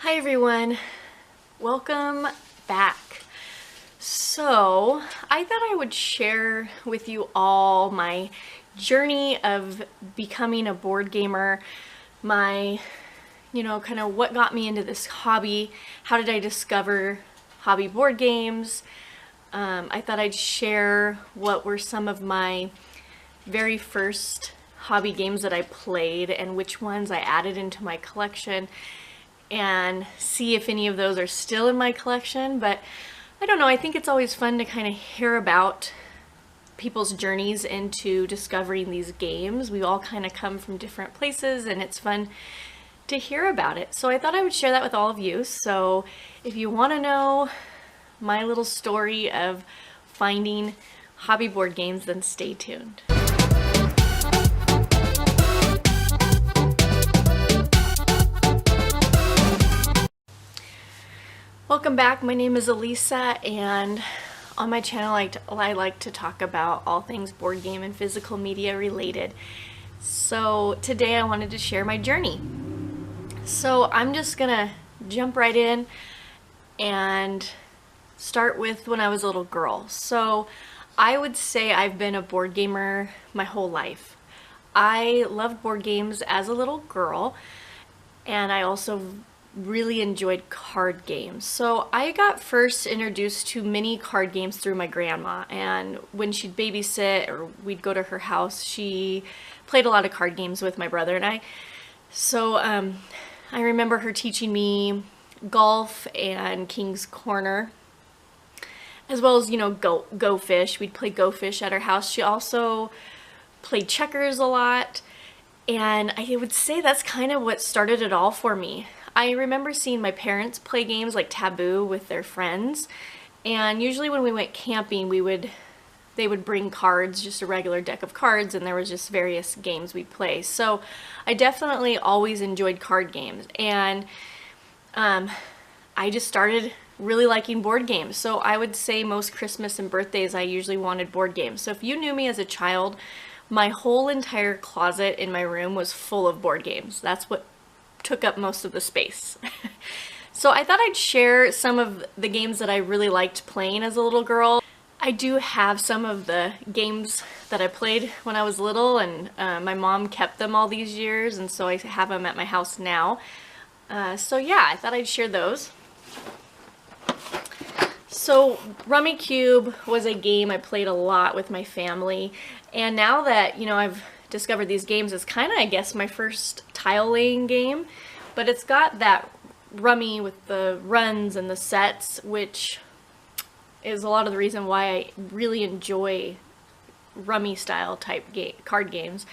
Hi everyone, welcome back. So I thought I would share with you all my journey of becoming a board gamer, my, kind of what got me into this hobby, how did I discover hobby board games. I thought I'd share what were some of my very first hobby games that I played and which ones I added into my collection, and see if any of those are still in my collection. But I don't know, I think it's always fun to kind of hear about people's journeys into discovering these games. We all kind of come from different places and it's fun to hear about it. So I thought I would share that with all of you. So if you want to know my little story of finding hobby board games, then stay tuned. Welcome back. My name is Alisa, and on my channel I like to talk about all things board game and physical media related. So today I wanted to share my journey. So I'm just gonna jump right in and start with when I was a little girl. So I would say I've been a board gamer my whole life. I loved board games as a little girl, and I also really enjoyed card games. So I got first introduced to mini card games through my grandma, and when she'd babysit or we'd go to her house, she played a lot of card games with my brother and I. So I remember her teaching me golf and King's Corner, as well as, Go Fish. We'd play Go Fish at her house. She also played checkers a lot, and I would say that's kind of what started it all for me. I remember seeing my parents play games like Taboo with their friends, and usually when we went camping they would bring cards, just a regular deck of cards, and there was just various games we'd play. So I definitely always enjoyed card games, and I just started really liking board games. So I would say most Christmas and birthdays I usually wanted board games. So if you knew me as a child, my whole entire closet in my room was full of board games. That's what took up most of the space. So I thought I'd share some of the games that I really liked playing as a little girl. I do have some of the games that I played when I was little, and my mom kept them all these years, and so I have them at my house now. So yeah, I thought I'd share those. So Rummy Cube was a game I played a lot with my family, and now that I've discovered these games, it's kind of, I guess, my first tile laying game, but it's got that rummy with the runs and the sets, which is a lot of the reason why I really enjoy rummy style type card games,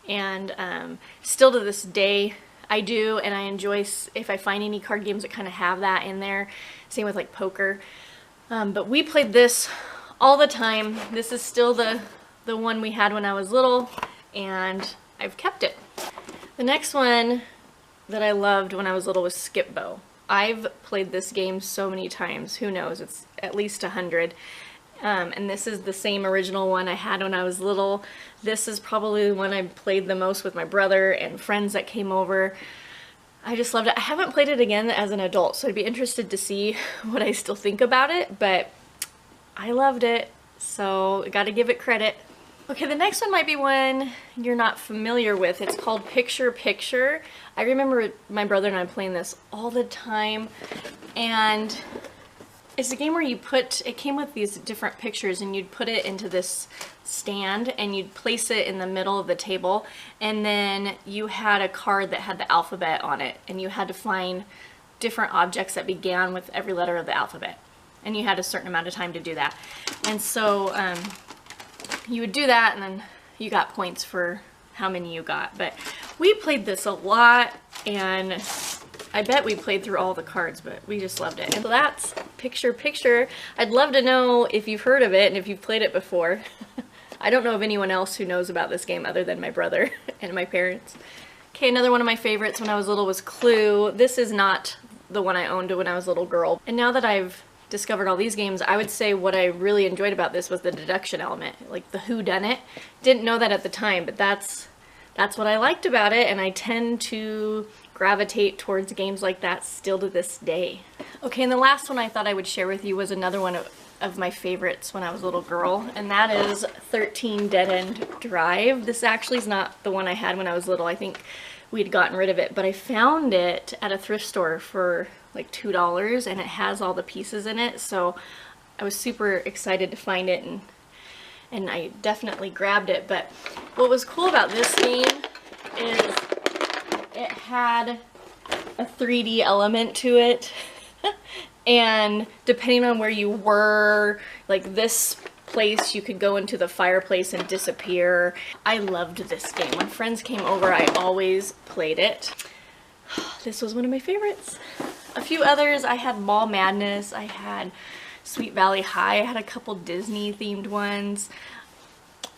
and still to this day I do, and I enjoy if I find any card games that kind of have that in there. Same with like poker, but we played this all the time. This is still the one we had when I was little, and I've kept it. The next one that I loved when I was little was Skip Bo. I've played this game so many times, who knows, it's at least 100. And this is the same original one I had when I was little. This is probably the one I played the most with my brother and friends that came over. I just loved it. I haven't played it again as an adult, so I'd be interested to see what I still think about it, but I loved it, so I gotta give it credit. Okay, the next one might be one you're not familiar with. It's called Picture Picture. I remember my brother and I playing this all the time, and it's a game where it came with these different pictures, and you'd put it into this stand and you'd place it in the middle of the table, and then you had a card that had the alphabet on it, and you had to find different objects that began with every letter of the alphabet, and you had a certain amount of time to do that. And so you would do that, and then you got points for how many you got. But we played this a lot, and I bet we played through all the cards, but we just loved it. And so that's Picture Picture. I'd love to know if you've heard of it and if you've played it before. I don't know of anyone else who knows about this game other than my brother and my parents. Okay, another one of my favorites when I was little was Clue. This is not the one I owned when I was a little girl. And now that I've discovered all these games, I would say what I really enjoyed about this was the deduction element, like the whodunit. Didn't know that at the time, but that's what I liked about it, and I tend to gravitate towards games like that still to this day. Okay, and the last one I thought I would share with you was another one of my favorites when I was a little girl, and that is 13 Dead End Drive. This actually is not the one I had when I was little. I think we'd gotten rid of it, but I found it at a thrift store for like $2, and it has all the pieces in it, so I was super excited to find it, and I definitely grabbed it. But what was cool about this game is it had a 3D element to it, and depending on where you were, like this place, you could go into the fireplace and disappear. I loved this game. When friends came over, I always played it. This was one of my favorites. A few others, I had Mall Madness, I had Sweet Valley High, I had a couple Disney themed ones.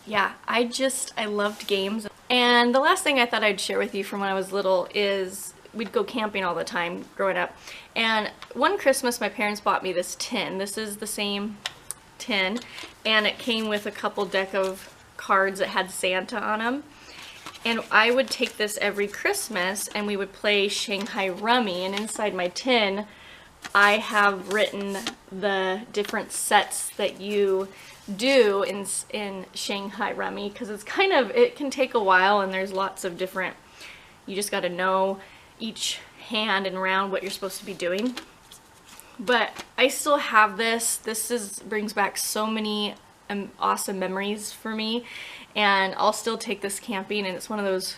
Yeah, I loved games. And the last thing I thought I'd share with you from when I was little is we'd go camping all the time growing up. And one Christmas my parents bought me this tin. This is the same tin, and it came with a couple deck of cards that had Santa on them. And I would take this every Christmas and we would play Shanghai Rummy, and inside my tin I have written the different sets that you do in Shanghai Rummy, because it's it can take a while, and there's lots of different, you just got to know each hand and round what you're supposed to be doing. But I still have this. This brings back so many awesome memories for me, and I'll still take this camping, and it's one of those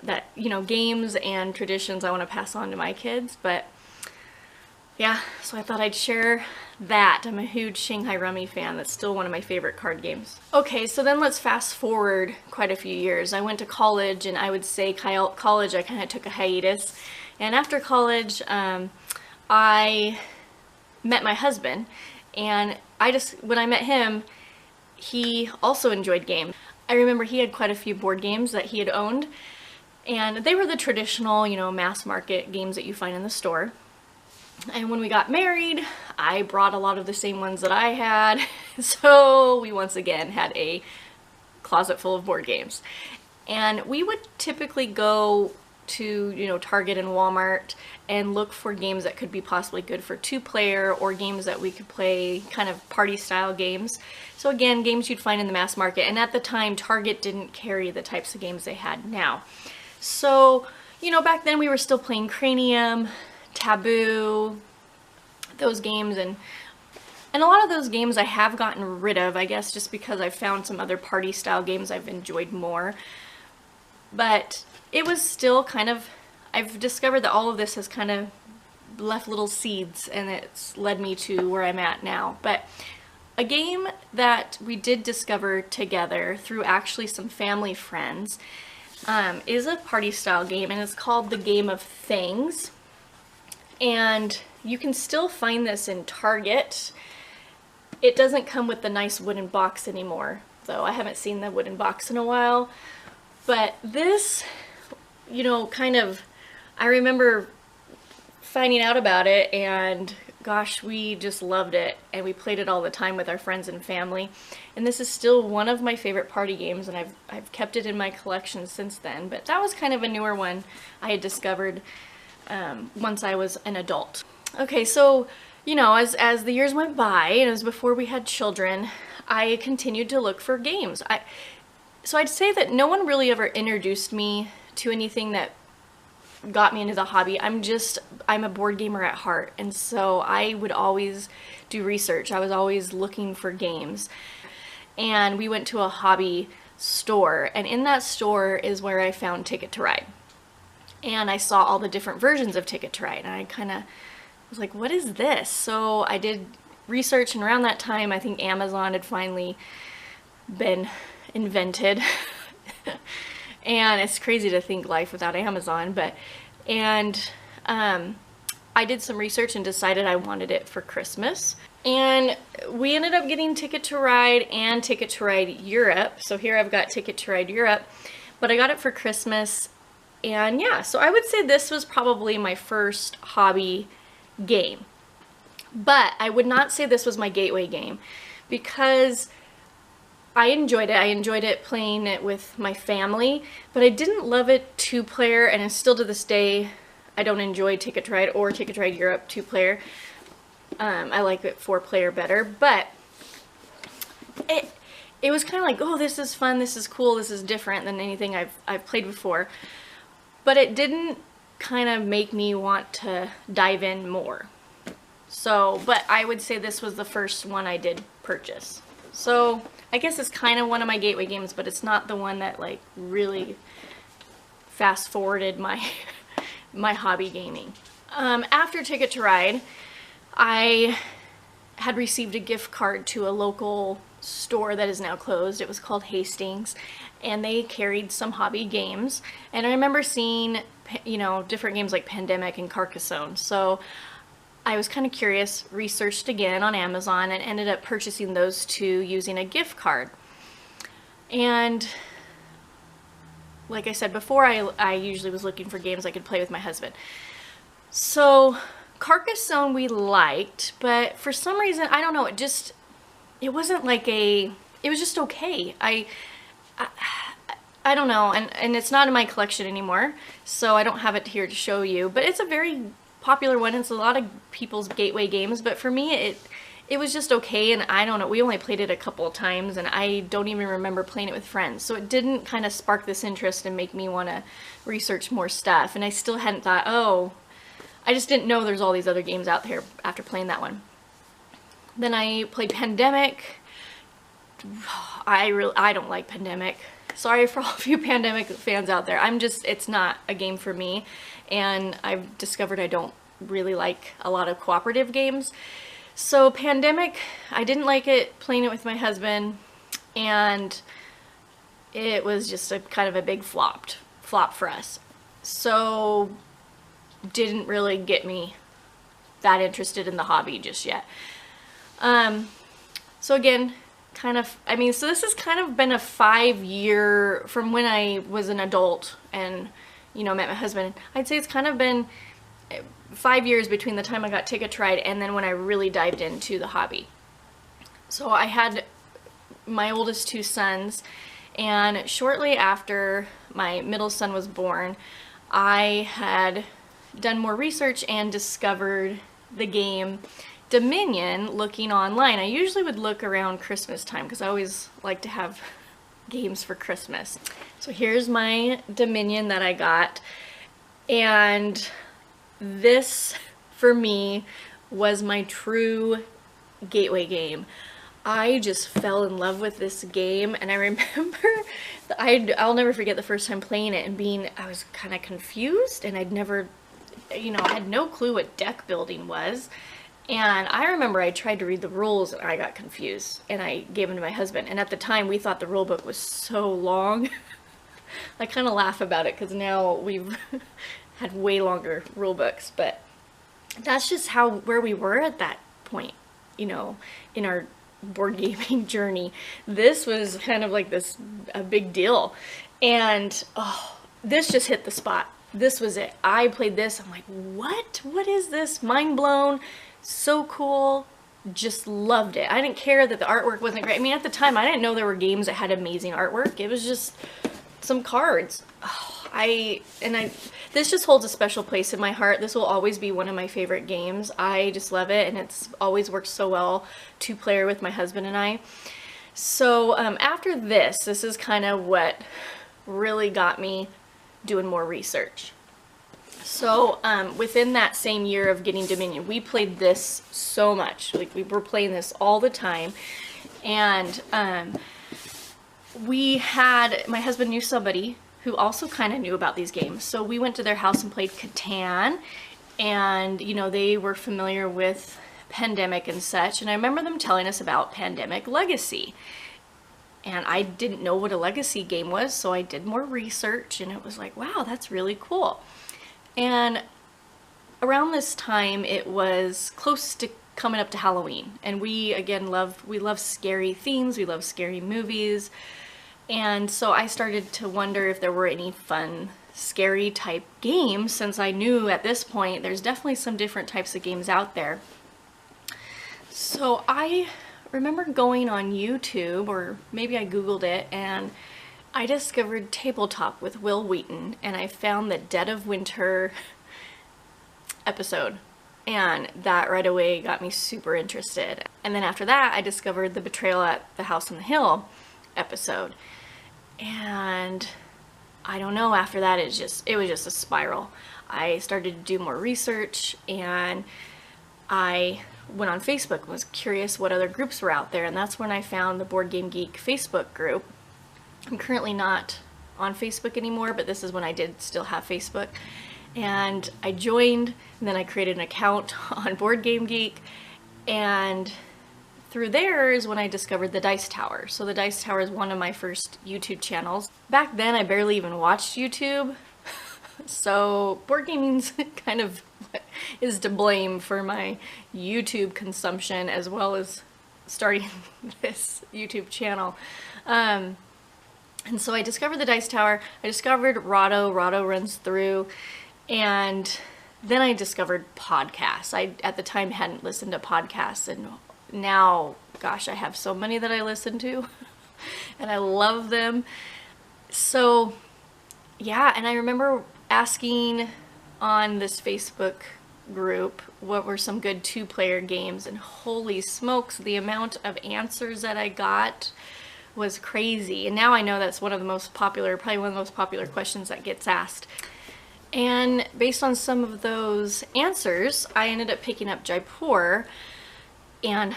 that, you know, games and traditions I want to pass on to my kids. But yeah, so I thought I'd share that. I'm a huge Shanghai Rummy fan. That's still one of my favorite card games. Okay, so then let's fast forward quite a few years. I went to college, and I would say college I kind of took a hiatus. And after college, I met my husband, and when I met him, he also enjoyed games. I remember he had quite a few board games that he had owned, and they were the traditional, you know, mass market games that you find in the store. And when we got married, I brought a lot of the same ones that I had, so we once again had a closet full of board games. And we would typically go to, you know, Target and Walmart and look for games that could be possibly good for two-player, or games that we could play, kind of party-style games. So again, games you'd find in the mass market, and at the time, Target didn't carry the types of games they had now. So, you know, back then we were still playing Cranium, Taboo, those games, and a lot of those games I have gotten rid of, I guess, just because I've found some other party-style games I've enjoyed more. But it was still kind of, I've discovered that all of this has kind of left little seeds, and it's led me to where I'm at now. But a game that we did discover together through actually some family friends is a party style game, and it's called The Game of Things. And you can still find this in Target. It doesn't come with the nice wooden box anymore, though. I haven't seen the wooden box in a while. But this, you know, kind of, I remember finding out about it, and gosh, we just loved it, and we played it all the time with our friends and family. And this is still one of my favorite party games, and I've kept it in my collection since then. But that was kind of a newer one I had discovered once I was an adult. Okay, so, you know, as the years went by, and it was before we had children, I continued to look for games. So I'd say that no one really ever introduced me to anything that got me into the hobby. I'm a board gamer at heart, and so I would always do research. I was always looking for games. And we went to a hobby store, and in that store is where I found Ticket to Ride. And I saw all the different versions of Ticket to Ride, and I kind of was like, what is this? So I did research, and around that time I think Amazon had finally been invented. And it's crazy to think life without Amazon, I did some research and decided I wanted it for Christmas. And we ended up getting Ticket to Ride and Ticket to Ride Europe. So here I've got Ticket to Ride Europe, but I got it for Christmas. And yeah, so I would say this was probably my first hobby game. But I would not say this was my gateway game, because I enjoyed it. I enjoyed it playing it with my family, but I didn't love it two-player, and still to this day I don't enjoy Ticket to Ride or Ticket to Ride Europe 2-player. I like it 4-player better, but it was kind of like, oh, this is fun, this is cool, this is different than anything I've played before. But it didn't kind of make me want to dive in more. So, but I would say this was the first one I did purchase. So, I guess it's kind of one of my gateway games, but it's not the one that like really fast forwarded my my hobby gaming. After Ticket to Ride, I had received a gift card to a local store that is now closed. It was called Hastings, and they carried some hobby games. And I remember seeing, you know, different games like Pandemic and Carcassonne. So I was kind of curious, researched again on Amazon, and ended up purchasing those two using a gift card. And like I said before, I usually was looking for games I could play with my husband. So Carcassonne we liked, but for some reason, I don't know, it wasn't like it was just okay. I don't know, and it's not in my collection anymore, so I don't have it here to show you, but it's a very popular one. It's a lot of people's gateway games, but for me, it was just okay, and I don't know, we only played it a couple of times, and I don't even remember playing it with friends, so it didn't kind of spark this interest and make me want to research more stuff, and I still hadn't thought, oh, I just didn't know there's all these other games out there after playing that one. Then I played Pandemic. I don't like Pandemic. Sorry for all of you Pandemic fans out there. It's not a game for me, and I've discovered I don't really like a lot of cooperative games. So Pandemic, I didn't like it playing it with my husband, and it was just a kind of a big flop for us. So didn't really get me that interested in the hobby just yet. So again, so this has kind of been a 5-year, from when I was an adult and, you know, met my husband, I'd say it's kind of been 5 years between the time I got Ticket to Ride and then when I really dived into the hobby. So I had my oldest 2 sons, and shortly after my middle son was born, I had done more research and discovered the game Dominion looking online. I usually would look around Christmas time because I always like to have games for Christmas. So here's my Dominion that I got, and this for me was my true gateway game. I just fell in love with this game, and I remember I'll never forget the first time playing it and I was kind of confused, and I'd never, you know, I had no clue what deck building was. And I remember I tried to read the rules and I got confused, and I gave them to my husband. And at the time we thought the rule book was so long. I kind of laugh about it because now we've had way longer rule books, but that's just where we were at that point, you know, in our board gaming journey. This was kind of like a big deal, and oh, this just hit the spot. This was it. I played this, I'm like, what is this? Mind blown. So cool. Just loved it. I didn't care that the artwork wasn't great. I mean, at the time I didn't know there were games that had amazing artwork. It was just some cards. Oh, this just holds a special place in my heart. This will always be one of my favorite games. I just love it, and it's always worked so well 2-player with my husband and I. So after this is kind of what really got me doing more research. So within that same year of getting Dominion, we played this so much. Like, we were playing this all the time, and my husband knew somebody who also kind of knew about these games. So we went to their house and played Catan, and, you know, they were familiar with Pandemic and such. And I remember them telling us about Pandemic Legacy. And I didn't know what a legacy game was, so I did more research, and it was like, wow, that's really cool. And around this time, it was close to coming up to Halloween, and we love scary themes, we love scary movies, and so I started to wonder if there were any fun, scary type games, since I knew at this point there's definitely some different types of games out there. So I remember going on YouTube, or maybe I Googled it, and I discovered Tabletop with Will Wheaton, and I found that Dead of Winter episode. And that right away got me super interested. And then after that, I discovered the Betrayal at the House on the Hill episode. And I don't know, after that, it was just a spiral. I started to do more research, and I went on Facebook and was curious what other groups were out there, and that's when I found the Board Game Geek Facebook group. I'm currently not on Facebook anymore, but this is when I did still have Facebook. And I joined, and then I created an account on Board Game Geek, and through there is when I discovered the Dice Tower. So the Dice Tower is one of my first YouTube channels. Back then I barely even watched YouTube, so board gaming's kind of is to blame for my YouTube consumption as well as starting this YouTube channel. And so I discovered the Dice Tower, I discovered Rahdo Runs Through, and then I discovered podcasts. I, at the time, hadn't listened to podcasts, and now, gosh, I have so many that I listen to, and I love them. So, yeah, and I remember asking on this Facebook group what were some good two-player games, and holy smokes, the amount of answers that I got was crazy. And now I know that's one of the most popular, probably one of the most popular questions that gets asked. And based on some of those answers, I ended up picking up Jaipur, and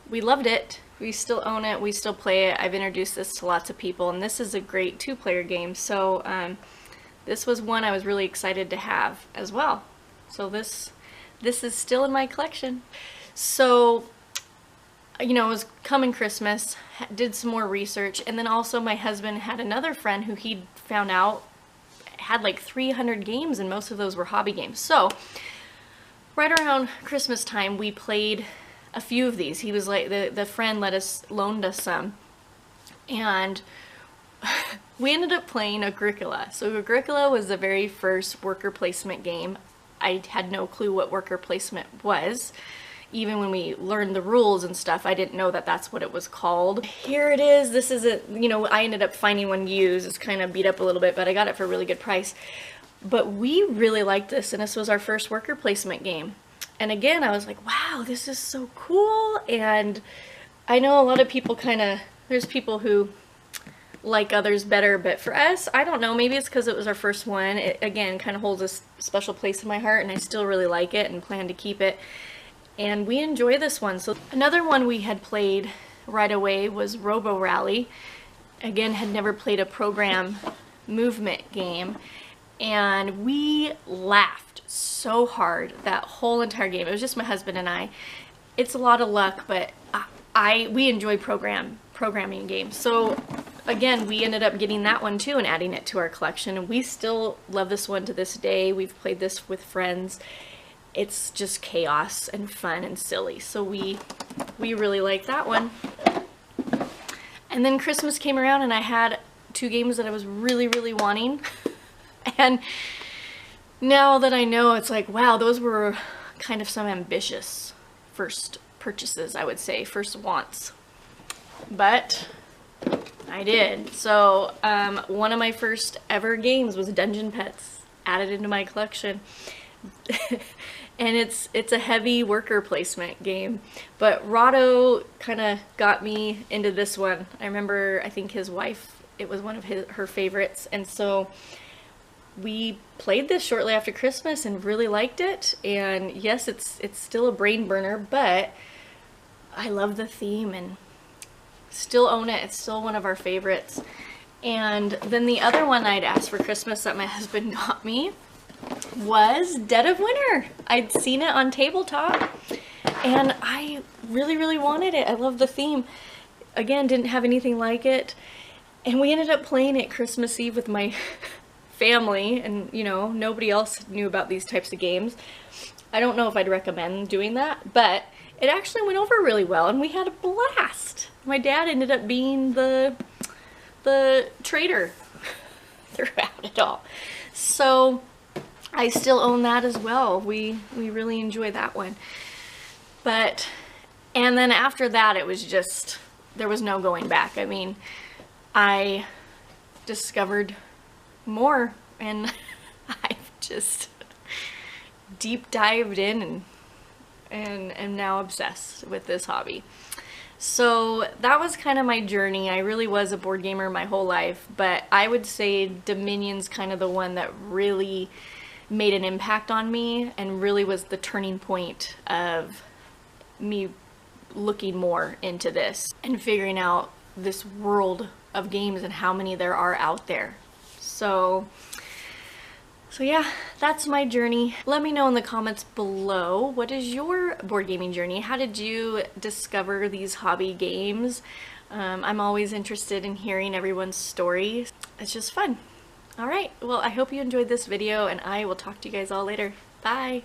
we loved it. We still own it, we still play it. I've introduced this to lots of people, and this is a great two-player game. So this was one I was really excited to have as well. So this is still in my collection. So, you know, it was coming Christmas, did some more research, and then also my husband had another friend who he'd found out had like 300 games, and most of those were hobby games. So right around Christmas time, we played a few of these. He was like, the friend loaned us some, and we ended up playing Agricola. So Agricola was the very first worker placement game. I had no clue what worker placement was. Even when we learned the rules and stuff, I didn't know that that's what it was called. Here it is. This is a, you know, I ended up finding one used. It's kind of beat up a little bit, but I got it for a really good price. But we really liked this, and this was our first worker placement game. And again, I was like, wow, this is so cool. And I know a lot of people there's people who like others better, but for us, I don't know, maybe it's because it was our first one. It, again, kind of holds a special place in my heart, and I still really like it and plan to keep it. And we enjoy this one. So another one we had played right away was Robo Rally. Again, had never played a program movement game, and we laughed so hard that whole entire game. It was just my husband and I. It's a lot of luck, but we enjoy programming games. So again, we ended up getting that one too and adding it to our collection, and we still love this one to this day. We've played this with friends. It's just chaos and fun and silly, so we really like that one. And then Christmas came around, and I had two games that I was really wanting, and now that I know, it's like, wow, those were kind of some ambitious first purchases, I would say, first wants, but I did. So one of my first ever games was Dungeon Pets, added into my collection. And it's a heavy worker placement game, but Rahdo kind of got me into this one. I remember, I think his wife, it was one of her favorites, and so we played this shortly after Christmas and really liked it. And yes, it's still a brain burner, but I love the theme and still own it. It's still one of our favorites. And then the other one I'd asked for Christmas that my husband got me was Dead of Winter. I'd seen it on tabletop, and I really wanted it. I love the theme. Again, didn't have anything like it, and we ended up playing it Christmas Eve with my family, and you know, nobody else knew about these types of games. I don't know if I'd recommend doing that, but it actually went over really well, and we had a blast. My dad ended up being the traitor throughout it all. So I still own that as well. We really enjoy that one. But, and then after that, it was just, there was no going back. I mean, I discovered more, and I've just deep dived in and am now obsessed with this hobby. So that was kind of my journey. I really was a board gamer my whole life, but I would say Dominion's kind of the one that really made an impact on me and really was the turning point of me looking more into this and figuring out this world of games and how many there are out there. So yeah, that's my journey. Let me know in the comments below, what is your board gaming journey? How did you discover these hobby games? I'm always interested in hearing everyone's stories. It's just fun. All right, well, I hope you enjoyed this video, and I will talk to you guys all later. Bye!